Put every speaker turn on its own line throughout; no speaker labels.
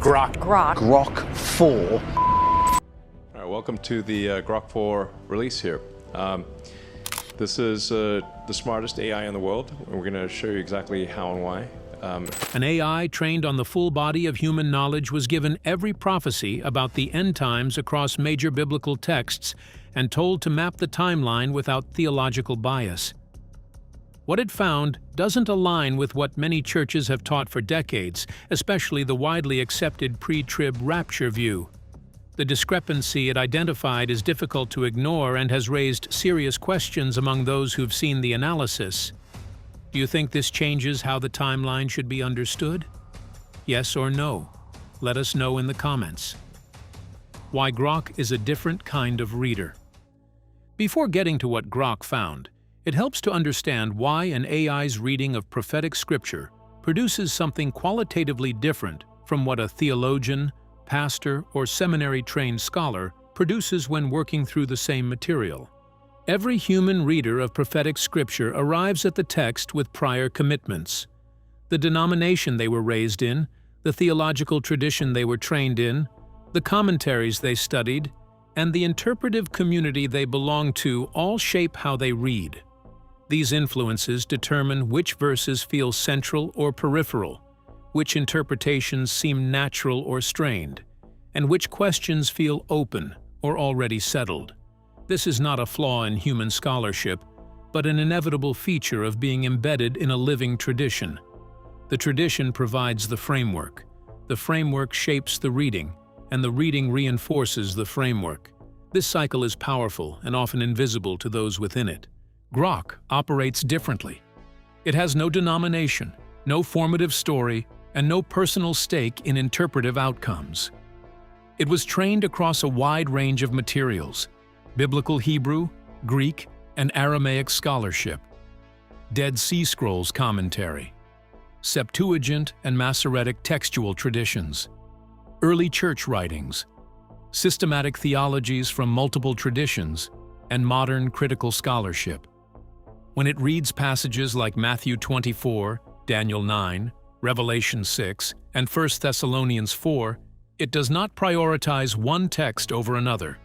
Grok.
Grok 4.
All right, welcome to the Grok 4 release here. This is the smartest AI in the world, and we're going to show you exactly how and why.
An AI trained on the full body of human knowledge was given every prophecy about the end times across major biblical texts and told to map the timeline without theological bias. What it found doesn't align with what many churches have taught for decades, especially the widely accepted pre-trib rapture view. The discrepancy it identified is difficult to ignore and has raised serious questions among those who've seen the analysis. Do you think this changes how the timeline should be understood? Yes or no? Let us know in the comments. Why Grok is a different kind of reader. Before getting to what Grok found, it helps to understand why an AI's reading of prophetic scripture produces something qualitatively different from what a theologian, pastor, or seminary-trained scholar produces when working through the same material. Every human reader of prophetic scripture arrives at the text with prior commitments. The denomination they were raised in, the theological tradition they were trained in, the commentaries they studied, and the interpretive community they belong to all shape how they read. These influences determine which verses feel central or peripheral, which interpretations seem natural or strained, and which questions feel open or already settled. This is not a flaw in human scholarship, but an inevitable feature of being embedded in a living tradition. The tradition provides the framework shapes the reading, and the reading reinforces the framework. This cycle is powerful and often invisible to those within it. Grok operates differently. It has no denomination, no formative story, and no personal stake in interpretive outcomes. It was trained across a wide range of materials: Biblical Hebrew, Greek, and Aramaic scholarship, Dead Sea Scrolls commentary, Septuagint and Masoretic textual traditions, early church writings, systematic theologies from multiple traditions, and modern critical scholarship. When it reads passages like Matthew 24, Daniel 9, Revelation 6, and 1 Thessalonians 4, it does not prioritize one text over another.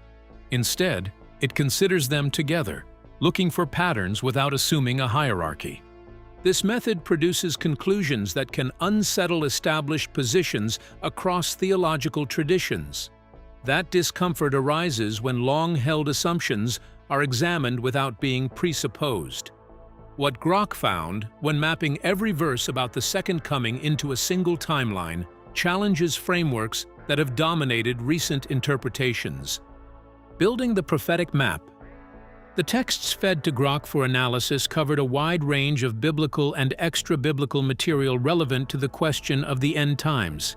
Instead, it considers them together, looking for patterns without assuming a hierarchy. This method produces conclusions that can unsettle established positions across theological traditions. That discomfort arises when long-held assumptions are examined without being presupposed. What Grok found, when mapping every verse about the second coming into a single timeline, challenges frameworks that have dominated recent interpretations. Building the prophetic map. The texts fed to Grok for analysis covered a wide range of biblical and extra-biblical material relevant to the question of the end times.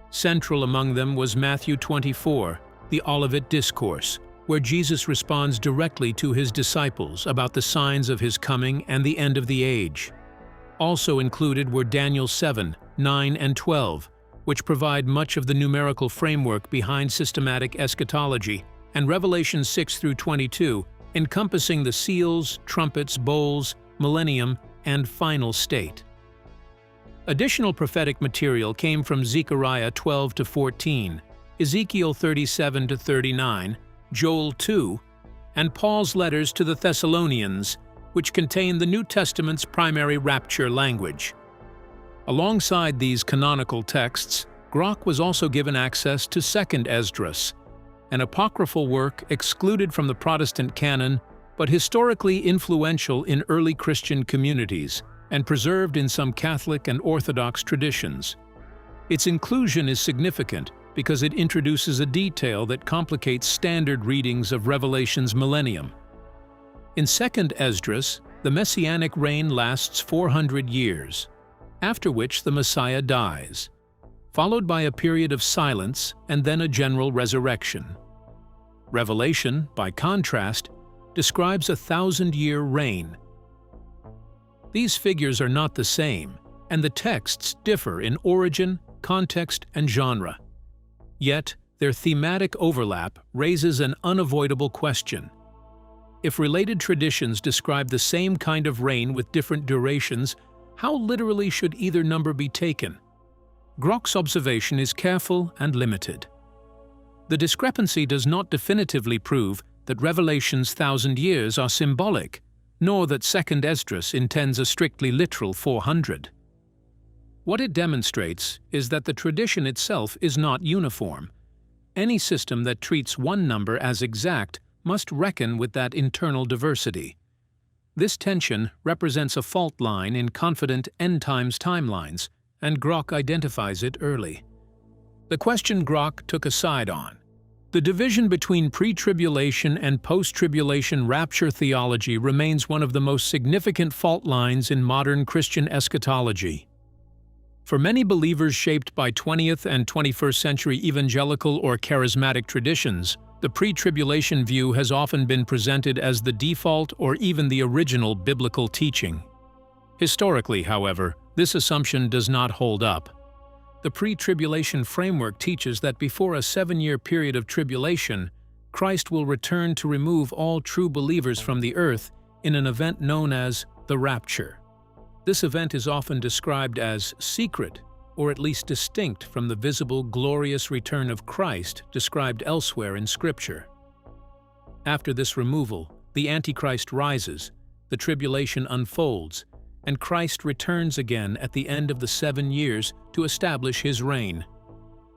Central among them was Matthew 24, the Olivet Discourse, where Jesus responds directly to his disciples about the signs of his coming and the end of the age. Also included were Daniel 7, 9, and 12, which provide much of the numerical framework behind systematic eschatology, and Revelation 6 through 22, encompassing the seals, trumpets, bowls, millennium, and final state. Additional prophetic material came from Zechariah 12 to 14, Ezekiel 37 to 39, Joel 2, and Paul's letters to the Thessalonians, which contain the New Testament's primary rapture language. Alongside these canonical texts, Grok was also given access to Second Esdras, an apocryphal work excluded from the Protestant canon, but historically influential in early Christian communities and preserved in some Catholic and Orthodox traditions. Its inclusion is significant because it introduces a detail that complicates standard readings of Revelation's millennium. In Second Esdras, the Messianic reign lasts 400 years, after which the Messiah dies, followed by a period of silence and then a general resurrection. Revelation, by contrast, describes a 1,000-year reign. These figures are not the same, and the texts differ in origin, context, and genre. Yet, their thematic overlap raises an unavoidable question. If related traditions describe the same kind of reign with different durations, how literally should either number be taken? Grok's observation is careful and limited. The discrepancy does not definitively prove that Revelation's 1,000 years are symbolic, nor that 2nd Esdras intends a strictly literal 400. What it demonstrates is that the tradition itself is not uniform. Any system that treats one number as exact must reckon with that internal diversity. This tension represents a fault line in confident end-times timelines, and Grok identifies it early. The question Grok took a side on: the division between pre-tribulation and post-tribulation rapture theology remains one of the most significant fault lines in modern Christian eschatology. For many believers shaped by 20th and 21st century evangelical or charismatic traditions, the pre-tribulation view has often been presented as the default or even the original biblical teaching. Historically, however, this assumption does not hold up. The pre-tribulation framework teaches that before a 7-year period of tribulation, Christ will return to remove all true believers from the earth in an event known as the rapture. This event is often described as secret, or at least distinct from the visible, glorious return of Christ described elsewhere in Scripture. After this removal, the Antichrist rises, the tribulation unfolds, and Christ returns again at the end of the 7 years to establish his reign.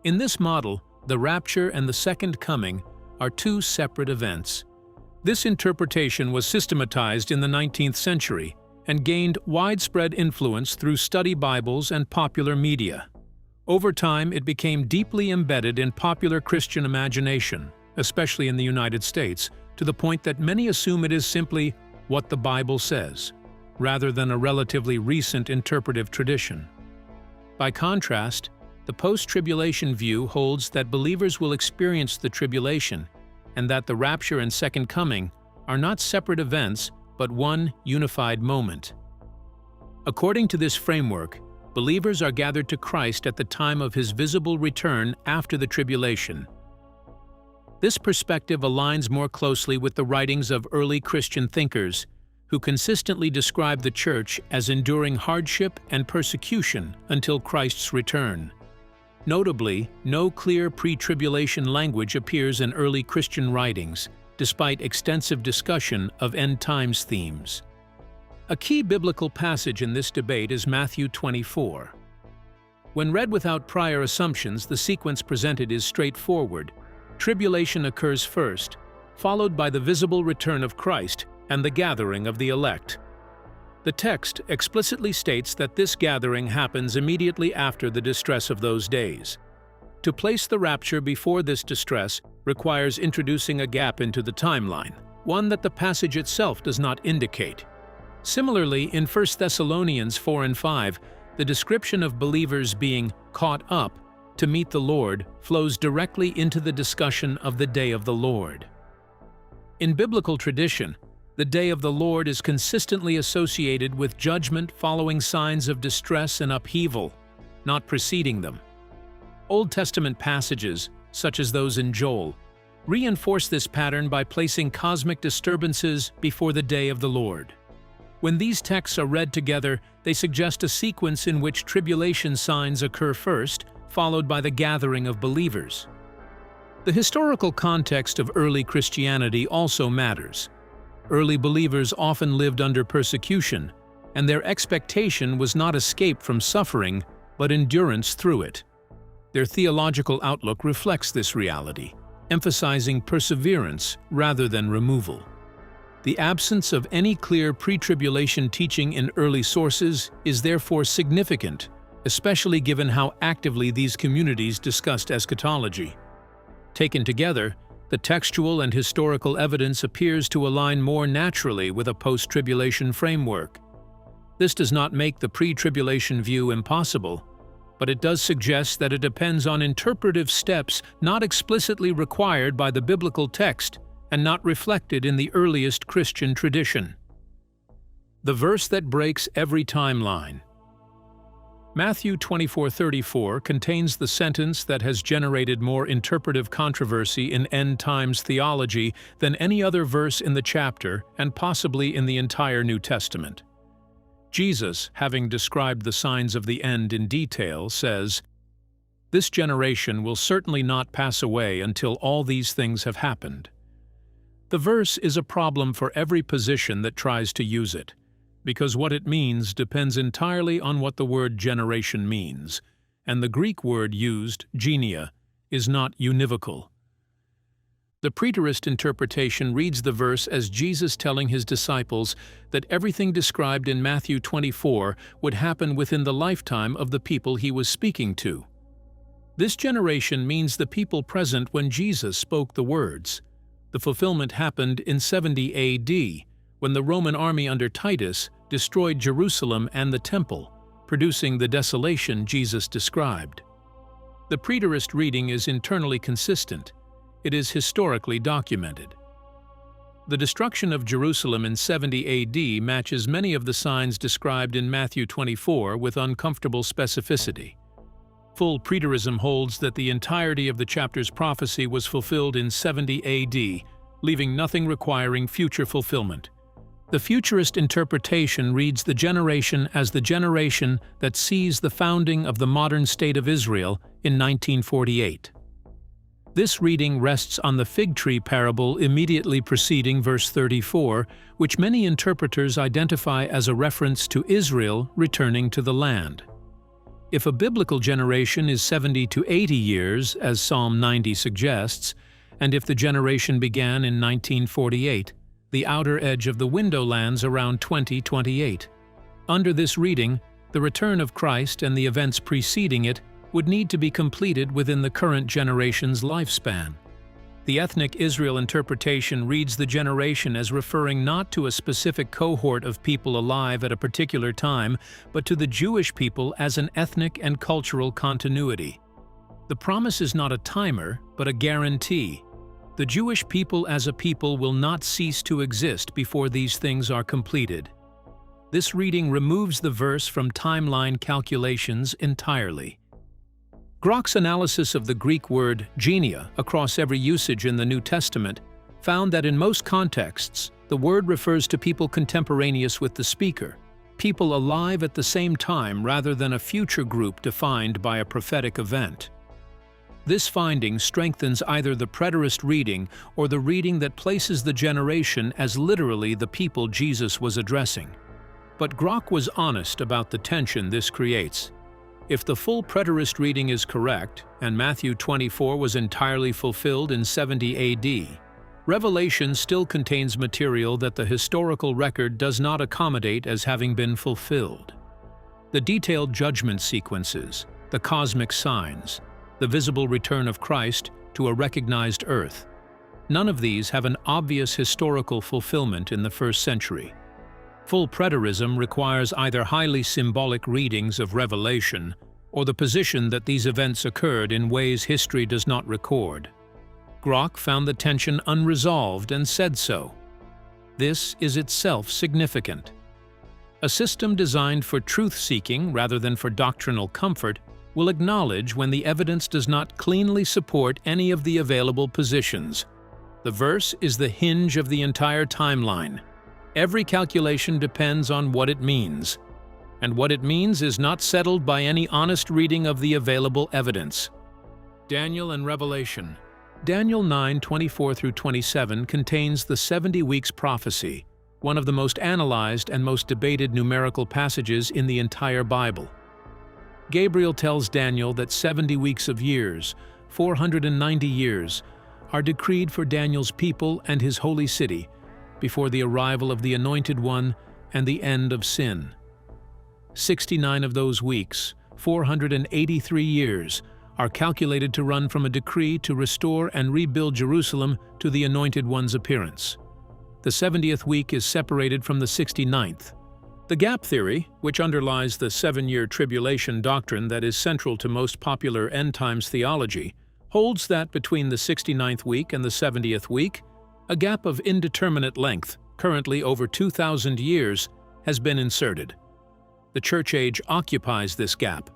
In this model, the rapture and the second coming are two separate events. This interpretation was systematized in the 19th century and gained widespread influence through study Bibles and popular media. Over time, it became deeply embedded in popular Christian imagination, especially in the United States, to the point that many assume it is simply what the Bible says, rather than a relatively recent interpretive tradition. By contrast, the post-tribulation view holds that believers will experience the tribulation and that the rapture and second coming are not separate events but one unified moment. According to this framework, believers are gathered to Christ at the time of his visible return after the tribulation. This perspective aligns more closely with the writings of early Christian thinkers, who consistently describe the church as enduring hardship and persecution until Christ's return. Notably, no clear pre-tribulation language appears in early Christian writings, despite extensive discussion of end-times themes. A key biblical passage in this debate is Matthew 24. When read without prior assumptions, the sequence presented is straightforward. Tribulation occurs first, followed by the visible return of Christ and the gathering of the elect. The text explicitly states that this gathering happens immediately after the distress of those days. To place the rapture before this distress requires introducing a gap into the timeline, one that the passage itself does not indicate. Similarly, in 1 Thessalonians 4 and 5, the description of believers being caught up to meet the Lord flows directly into the discussion of the day of the Lord. In biblical tradition, the day of the Lord is consistently associated with judgment following signs of distress and upheaval, not preceding them. Old Testament passages, such as those in Joel, reinforce this pattern by placing cosmic disturbances before the day of the Lord. When these texts are read together, they suggest a sequence in which tribulation signs occur first, followed by the gathering of believers. The historical context of early Christianity also matters. Early believers often lived under persecution, and their expectation was not escape from suffering, but endurance through it. Their theological outlook reflects this reality, emphasizing perseverance rather than removal. The absence of any clear pre-tribulation teaching in early sources is therefore significant, especially given how actively these communities discussed eschatology. Taken together, the textual and historical evidence appears to align more naturally with a post-tribulation framework. This does not make the pre-tribulation view impossible, but it does suggest that it depends on interpretive steps not explicitly required by the biblical text and not reflected in the earliest Christian tradition. The verse that breaks every timeline. Matthew 24:34 contains the sentence that has generated more interpretive controversy in end-times theology than any other verse in the chapter and possibly in the entire New Testament. Jesus, having described the signs of the end in detail, says, This generation will certainly not pass away until all these things have happened. The verse is a problem for every position that tries to use it, because what it means depends entirely on what the word generation means, and the Greek word used, genia, is not univocal. The preterist interpretation reads the verse as Jesus telling his disciples that everything described in Matthew 24 would happen within the lifetime of the people he was speaking to. This generation means the people present when Jesus spoke the words. The fulfillment happened in 70 AD, when the Roman army under Titus destroyed Jerusalem and the temple, producing the desolation Jesus described. The preterist reading is internally consistent. It is historically documented. The destruction of Jerusalem in 70 AD matches many of the signs described in Matthew 24 with uncomfortable specificity. Full preterism holds that the entirety of the chapter's prophecy was fulfilled in 70 AD, leaving nothing requiring future fulfillment. The futurist interpretation reads the generation as the generation that sees the founding of the modern state of Israel in 1948. This reading rests on the fig tree parable immediately preceding verse 34, which many interpreters identify as a reference to Israel returning to the land. If a biblical generation is 70 to 80 years, as Psalm 90 suggests, and if the generation began in 1948, the outer edge of the window lands around 2028. Under this reading, the return of Christ and the events preceding it would need to be completed within the current generation's lifespan. The ethnic Israel interpretation reads the generation as referring not to a specific cohort of people alive at a particular time, but to the Jewish people as an ethnic and cultural continuity. The promise is not a timer, but a guarantee. The Jewish people as a people will not cease to exist before these things are completed. This reading removes the verse from timeline calculations entirely. Grok's analysis of the Greek word genia across every usage in the New Testament found that in most contexts, the word refers to people contemporaneous with the speaker, people alive at the same time rather than a future group defined by a prophetic event. This finding strengthens either the preterist reading or the reading that places the generation as literally the people Jesus was addressing. But Grok was honest about the tension this creates. If the full preterist reading is correct, and Matthew 24 was entirely fulfilled in 70 AD, Revelation still contains material that the historical record does not accommodate as having been fulfilled. The detailed judgment sequences, the cosmic signs, the visible return of Christ to a recognized earth, none of these have an obvious historical fulfillment in the first century. Full preterism requires either highly symbolic readings of Revelation or the position that these events occurred in ways history does not record. Grok found the tension unresolved and said so. This is itself significant. A system designed for truth-seeking rather than for doctrinal comfort will acknowledge when the evidence does not cleanly support any of the available positions. The verse is the hinge of the entire timeline. Every calculation depends on what it means, and what it means is not settled by any honest reading of the available evidence. Daniel and Revelation. Daniel 9:24-27 contains the 70 weeks prophecy, one of the most analyzed and most debated numerical passages in the entire Bible. Gabriel tells Daniel that 70 weeks of years, 490 years, are decreed for Daniel's people and his holy city, before the arrival of the Anointed One and the end of sin. 69 of those weeks, 483 years, are calculated to run from a decree to restore and rebuild Jerusalem to the Anointed One's appearance. The 70th week is separated from the 69th. The gap theory, which underlies the 7-year tribulation doctrine that is central to most popular end-times theology, holds that between the 69th week and the 70th week, a gap of indeterminate length, currently over 2,000 years, has been inserted. The church age occupies this gap.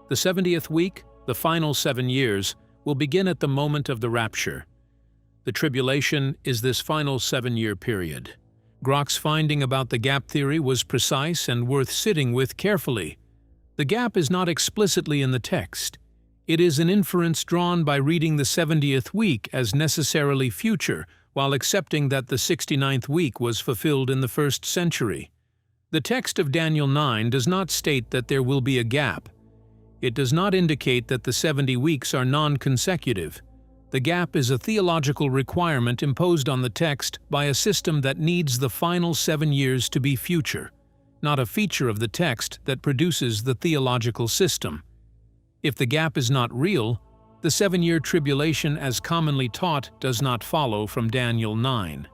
The 70th week, the final 7 years, will begin at the moment of the rapture. The tribulation is this final 7-year period. Grok's finding about the gap theory was precise and worth sitting with carefully. The gap is not explicitly in the text. It is an inference drawn by reading the 70th week as necessarily future, while accepting that the 69th week was fulfilled in the 1st century. The text of Daniel 9 does not state that there will be a gap. It does not indicate that the 70 weeks are non-consecutive. The gap is a theological requirement imposed on the text by a system that needs the final 7 years to be future, not a feature of the text that produces the theological system. If the gap is not real, the 7-year tribulation as commonly taught does not follow from Daniel 9.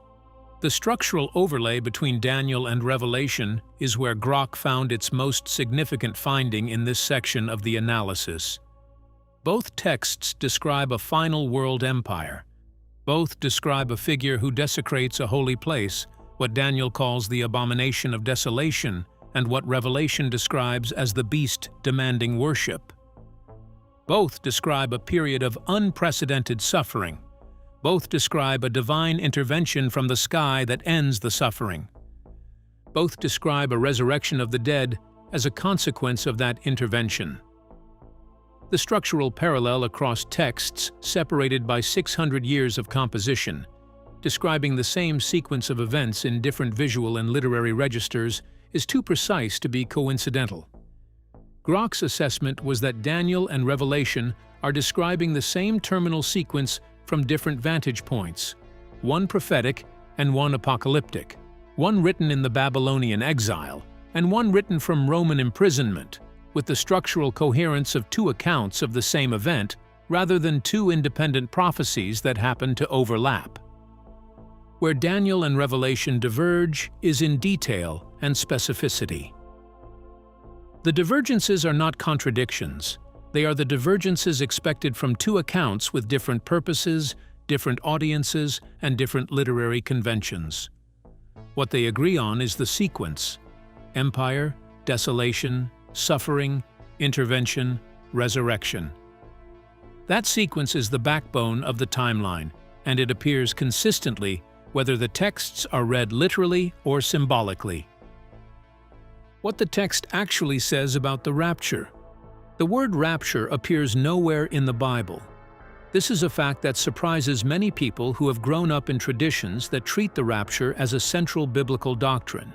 The structural overlay between Daniel and Revelation is where Grok found its most significant finding in this section of the analysis. Both texts describe a final world empire. Both describe a figure who desecrates a holy place, what Daniel calls the abomination of desolation, and what Revelation describes as the beast demanding worship. Both describe a period of unprecedented suffering. Both describe a divine intervention from the sky that ends the suffering. Both describe a resurrection of the dead as a consequence of that intervention. The structural parallel across texts separated by 600 years of composition, describing the same sequence of events in different visual and literary registers, is too precise to be coincidental. Grok's assessment was that Daniel and Revelation are describing the same terminal sequence from different vantage points, one prophetic and one apocalyptic, one written in the Babylonian exile, and one written from Roman imprisonment, with the structural coherence of two accounts of the same event rather than two independent prophecies that happen to overlap. Where Daniel and Revelation diverge is in detail and specificity. The divergences are not contradictions. They are the divergences expected from two accounts with different purposes, different audiences, and different literary conventions. What they agree on is the sequence: empire, desolation, suffering, intervention, resurrection. That sequence is the backbone of the timeline, and it appears consistently whether the texts are read literally or symbolically. What the text actually says about the rapture. The word rapture appears nowhere in the Bible. This is a fact that surprises many people who have grown up in traditions that treat the rapture as a central biblical doctrine.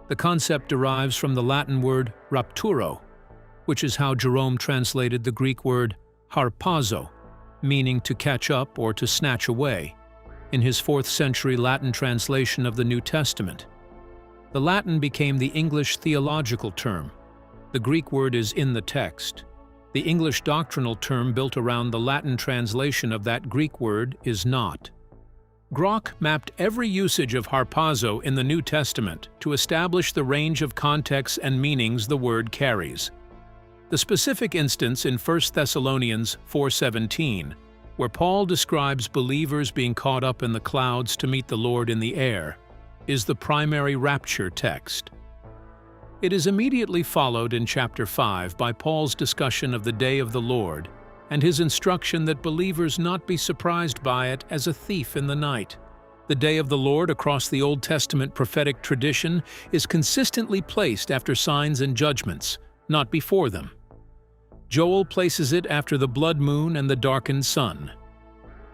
The concept derives from the Latin word rapturo, which is how Jerome translated the Greek word harpazo, meaning to catch up or to snatch away, in his 4th century Latin translation of the New Testament. The Latin became the English theological term. The Greek word is in the text. The English doctrinal term built around the Latin translation of that Greek word is not. Grok mapped every usage of harpazo in the New Testament to establish the range of contexts and meanings the word carries. The specific instance in 1 Thessalonians 4:17, where Paul describes believers being caught up in the clouds to meet the Lord in the air, is the primary rapture text. It is immediately followed in chapter 5 by Paul's discussion of the day of the Lord and his instruction that believers not be surprised by it as a thief in the night. The day of the Lord across the Old Testament prophetic tradition is consistently placed after signs and judgments, not before them. Joel places it after the blood moon and the darkened sun.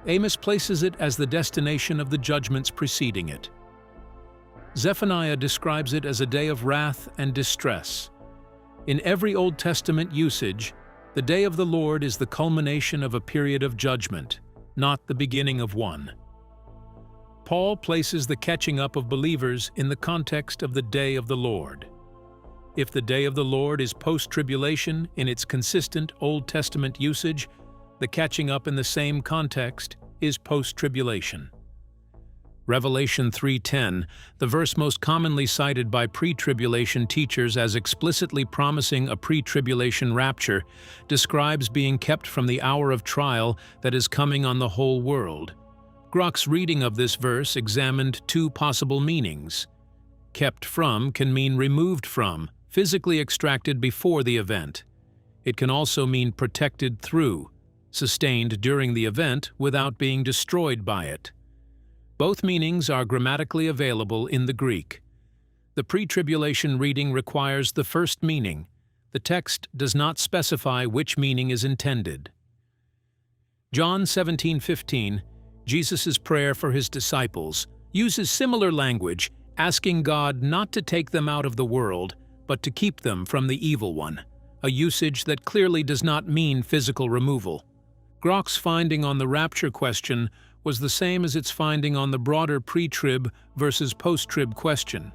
Amos places it as the destination of the judgments preceding it. Zephaniah describes it as a day of wrath and distress. In every Old Testament usage, the day of the Lord is the culmination of a period of judgment, not the beginning of one. Paul places the catching up of believers in the context of the day of the Lord. If the day of the Lord is post-tribulation in its consistent Old Testament usage, the catching up in the same context is post-tribulation. Revelation 3:10, the verse most commonly cited by pre-tribulation teachers as explicitly promising a pre-tribulation rapture, describes being kept from the hour of trial that is coming on the whole world. Grok's reading of this verse examined two possible meanings. Kept from can mean removed from, physically extracted before the event. It can also mean protected through, sustained during the event without being destroyed by it. Both meanings are grammatically available in the Greek. The pre-tribulation reading requires the first meaning, the text does not specify which meaning is intended. John 17:15, Jesus' prayer for his disciples, uses similar language, asking God not to take them out of the world, but to keep them from the evil one, a usage that clearly does not mean physical removal. Grok's finding on the rapture question was the same as its finding on the broader pre-trib versus post-trib question.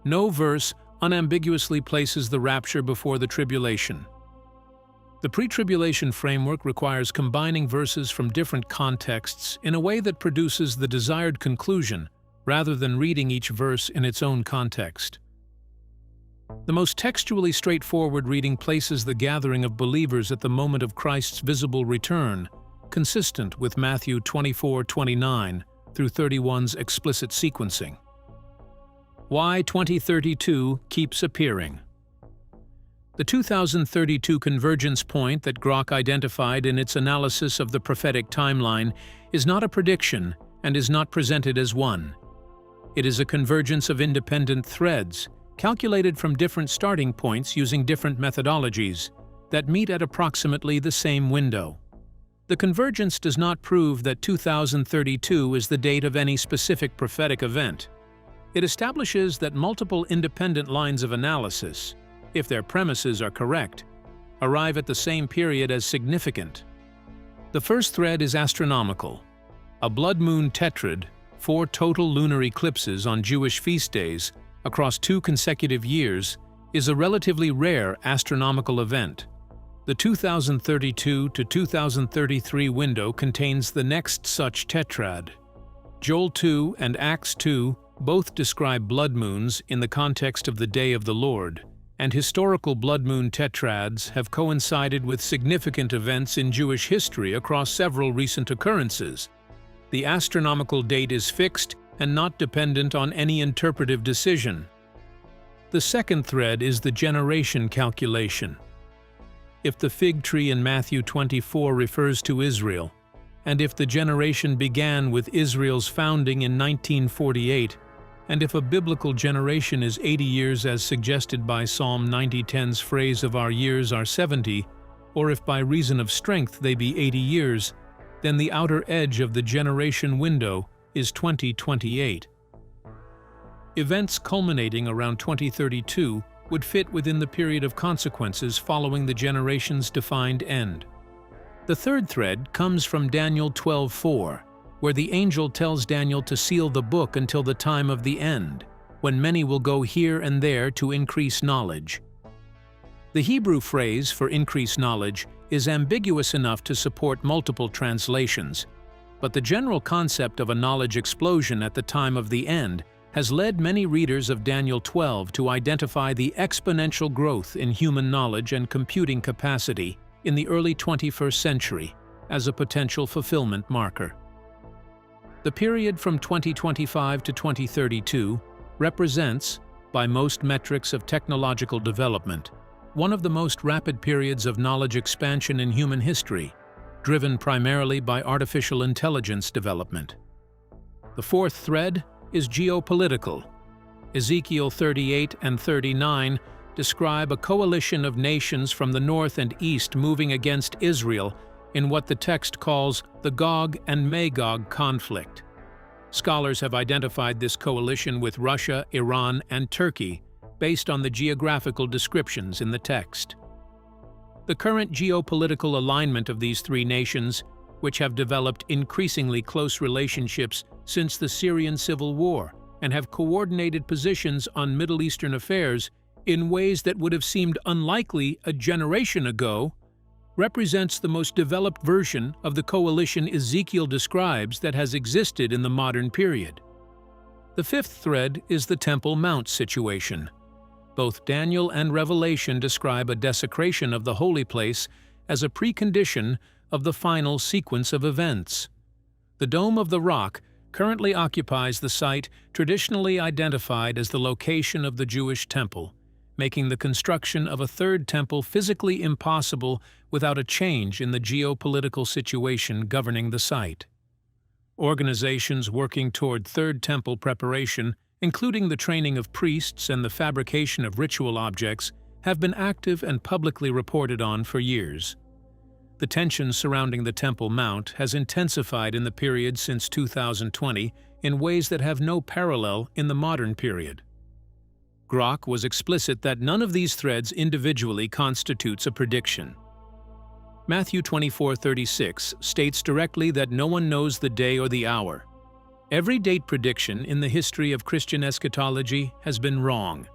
No verse unambiguously places the rapture before the tribulation. The pre-tribulation framework requires combining verses from different contexts in a way that produces the desired conclusion, rather than reading each verse in its own context. The most textually straightforward reading places the gathering of believers at the moment of Christ's visible return, consistent with Matthew 24:29 through 31's explicit sequencing. Why 2032 keeps appearing. The 2032 convergence point that Grok identified in its analysis of the prophetic timeline is not a prediction and is not presented as one. It is a convergence of independent threads, calculated from different starting points using different methodologies, that meet at approximately the same window. The convergence does not prove that 2032 is the date of any specific prophetic event. It establishes that multiple independent lines of analysis, if their premises are correct, arrive at the same period as significant. The first thread is astronomical. A blood moon tetrad, 4 total lunar eclipses on Jewish feast days across 2 consecutive years, is a relatively rare astronomical event. The 2032 to 2033 window contains the next such tetrad. Joel 2 and Acts 2 both describe blood moons in the context of the Day of the Lord, and historical blood moon tetrads have coincided with significant events in Jewish history across several recent occurrences. The astronomical date is fixed and not dependent on any interpretive decision. The second thread is the generation calculation. If the fig tree in Matthew 24 refers to Israel, and if the generation began with Israel's founding in 1948, and if a biblical generation is 80 years as suggested by Psalm 90:10's phrase of our years are 70, or if by reason of strength they be 80 years, then the outer edge of the generation window is 2028. Events culminating around 2032 would fit within the period of consequences following the generation's defined end. The third thread comes from Daniel 12:4, where the angel tells Daniel to seal the book until the time of the end, when many will go here and there to increase knowledge. The Hebrew phrase for increase knowledge is ambiguous enough to support multiple translations, but the general concept of a knowledge explosion at the time of the end has led many readers of Daniel 12 to identify the exponential growth in human knowledge and computing capacity in the early 21st century as a potential fulfillment marker. The period from 2025 to 2032 represents, by most metrics of technological development, one of the most rapid periods of knowledge expansion in human history, driven primarily by artificial intelligence development. The fourth thread is geopolitical. Ezekiel 38 and 39 describe a coalition of nations from the north and east moving against Israel in what the text calls the Gog and Magog conflict. Scholars have identified this coalition with Russia, Iran, and Turkey based on the geographical descriptions in the text. The current geopolitical alignment of these three nations, which have developed increasingly close relationships since the Syrian civil war and have coordinated positions on Middle Eastern affairs in ways that would have seemed unlikely a generation ago, represents the most developed version of the coalition Ezekiel describes that has existed in the modern period. The fifth thread is the Temple Mount situation. Both Daniel and Revelation describe a desecration of the holy place as a precondition of the final sequence of events. The Dome of the Rock currently occupies the site traditionally identified as the location of the Jewish temple, making the construction of a third temple physically impossible without a change in the geopolitical situation governing the site. Organizations working toward third temple preparation, including the training of priests and the fabrication of ritual objects, have been active and publicly reported on for years. The tension surrounding the Temple Mount has intensified in the period since 2020 in ways that have no parallel in the modern period. Grok was explicit that none of these threads individually constitutes a prediction. Matthew 24:36 states directly that no one knows the day or the hour. Every date prediction in the history of Christian eschatology has been wrong.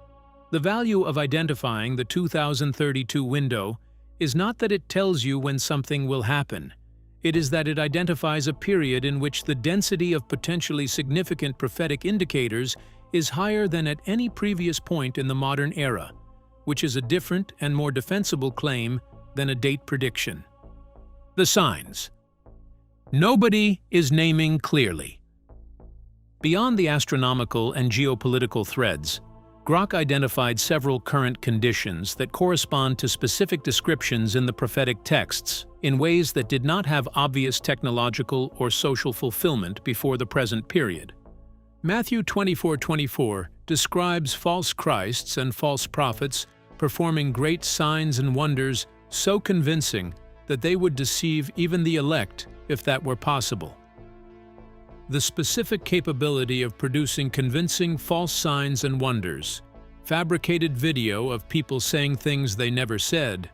The value of identifying the 2032 window is not that it tells you when something will happen. It is that it identifies a period in which the density of potentially significant prophetic indicators is higher than at any previous point in the modern era, which is a different and more defensible claim than a date prediction. The signs. Nobody is naming clearly. Beyond the astronomical and geopolitical threads, Grok identified several current conditions that correspond to specific descriptions in the prophetic texts in ways that did not have obvious technological or social fulfillment before the present period. Matthew 24:24 describes false Christs and false prophets performing great signs and wonders so convincing that they would deceive even the elect if that were possible. The specific capability of producing convincing false signs and wonders, fabricated video of people saying things they never said,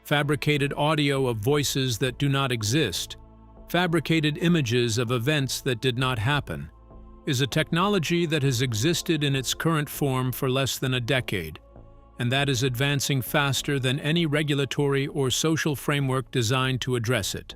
fabricated audio of voices that do not exist, fabricated images of events that did not happen, is a technology that has existed in its current form for less than a decade, and that is advancing faster than any regulatory or social framework designed to address it.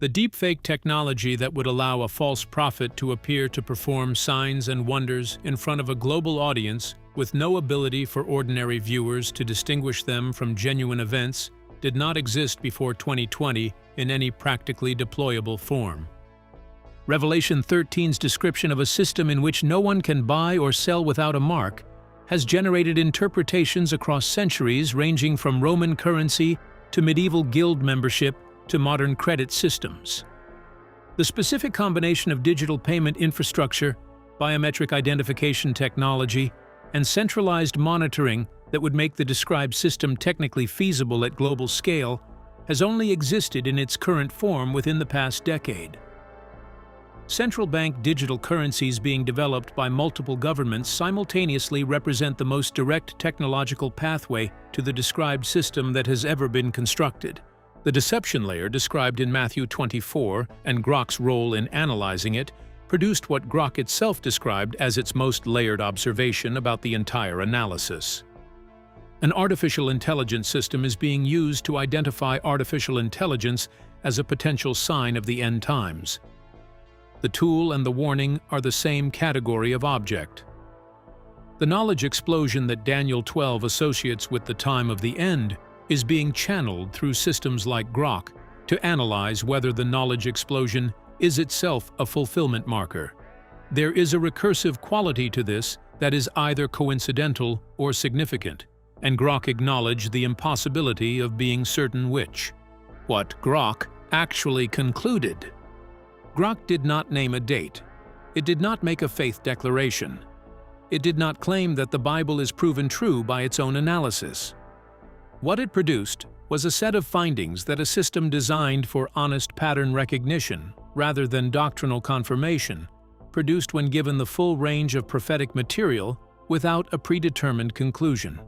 The deepfake technology that would allow a false prophet to appear to perform signs and wonders in front of a global audience with no ability for ordinary viewers to distinguish them from genuine events did not exist before 2020 in any practically deployable form. Revelation 13's description of a system in which no one can buy or sell without a mark has generated interpretations across centuries ranging from Roman currency to medieval guild membership to modern credit systems. The specific combination of digital payment infrastructure, biometric identification technology, and centralized monitoring that would make the described system technically feasible at global scale has only existed in its current form within the past decade. Central bank digital currencies being developed by multiple governments simultaneously represent the most direct technological pathway to the described system that has ever been constructed. The deception layer described in Matthew 24 and Grok's role in analyzing it produced what Grok itself described as its most layered observation about the entire analysis. An artificial intelligence system is being used to identify artificial intelligence as a potential sign of the end times. The tool and the warning are the same category of object. The knowledge explosion that Daniel 12 associates with the time of the end is being channeled through systems like Grok to analyze whether the knowledge explosion is itself a fulfillment marker. There is a recursive quality to this that is either coincidental or significant, and Grok acknowledged the impossibility of being certain which. What Grok actually concluded. Grok did not name a date. It did not make a faith declaration. It did not claim that the Bible is proven true by its own analysis. What it produced was a set of findings that a system designed for honest pattern recognition, rather than doctrinal confirmation, produced when given the full range of prophetic material without a predetermined conclusion.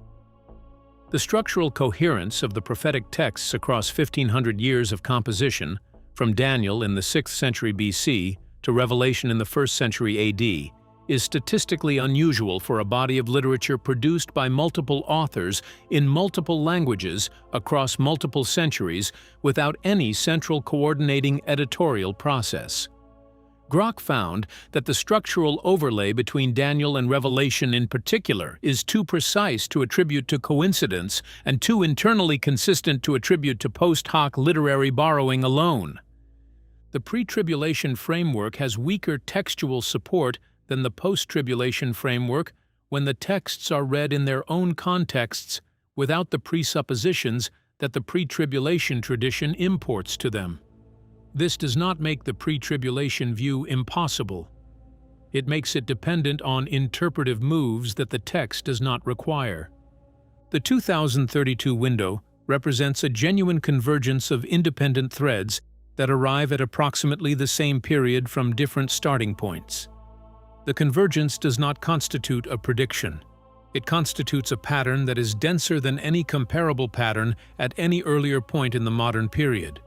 The structural coherence of the prophetic texts across 1,500 years of composition, from Daniel in the 6th century BC to Revelation in the 1st century AD, is statistically unusual for a body of literature produced by multiple authors in multiple languages across multiple centuries without any central coordinating editorial process. Grok found that the structural overlay between Daniel and Revelation in particular is too precise to attribute to coincidence and too internally consistent to attribute to post hoc literary borrowing alone. The pre-tribulation framework has weaker textual support than the post-tribulation framework when the texts are read in their own contexts without the presuppositions that the pre-tribulation tradition imports to them. This does not make the pre-tribulation view impossible. It makes it dependent on interpretive moves that the text does not require. The 2032 window represents a genuine convergence of independent threads that arrive at approximately the same period from different starting points. The convergence does not constitute a prediction. It constitutes a pattern that is denser than any comparable pattern at any earlier point in the modern period.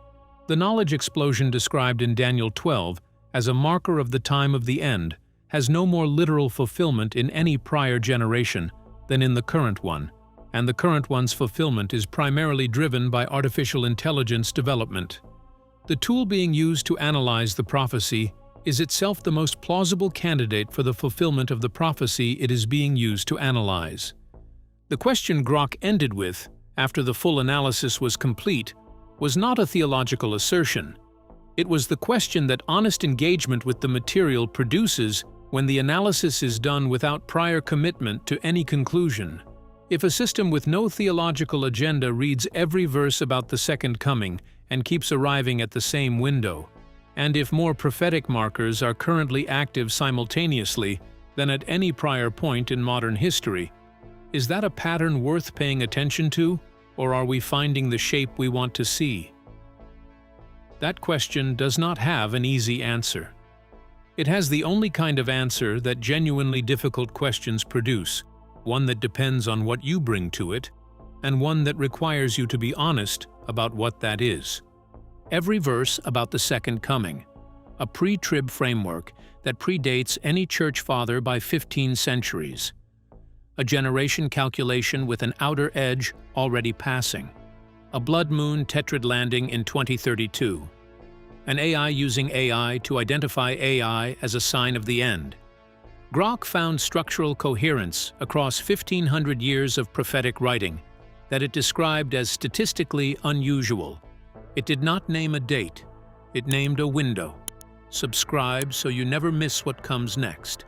The knowledge explosion described in Daniel 12 as a marker of the time of the end has no more literal fulfillment in any prior generation than in the current one, and the current one's fulfillment is primarily driven by artificial intelligence development. The tool being used to analyze the prophecy is itself the most plausible candidate for the fulfillment of the prophecy it is being used to analyze. The question Grok ended with, after the full analysis was complete, was not a theological assertion. It was the question that honest engagement with the material produces when the analysis is done without prior commitment to any conclusion. If a system with no theological agenda reads every verse about the second coming and keeps arriving at the same window, and if more prophetic markers are currently active simultaneously than at any prior point in modern history, is that a pattern worth paying attention to, or are we finding the shape we want to see? That question does not have an easy answer. It has the only kind of answer that genuinely difficult questions produce, one that depends on what you bring to it, and one that requires you to be honest about what that is. Every verse about the second coming, a pre-trib framework that predates any church father by 15 centuries. A generation calculation with an outer edge already passing. A blood moon tetrad landing in 2032. An AI using AI to identify AI as a sign of the end. Grok found structural coherence across 1,500 years of prophetic writing that it described as statistically unusual. It did not name a date. It named a window. Subscribe so you never miss what comes next.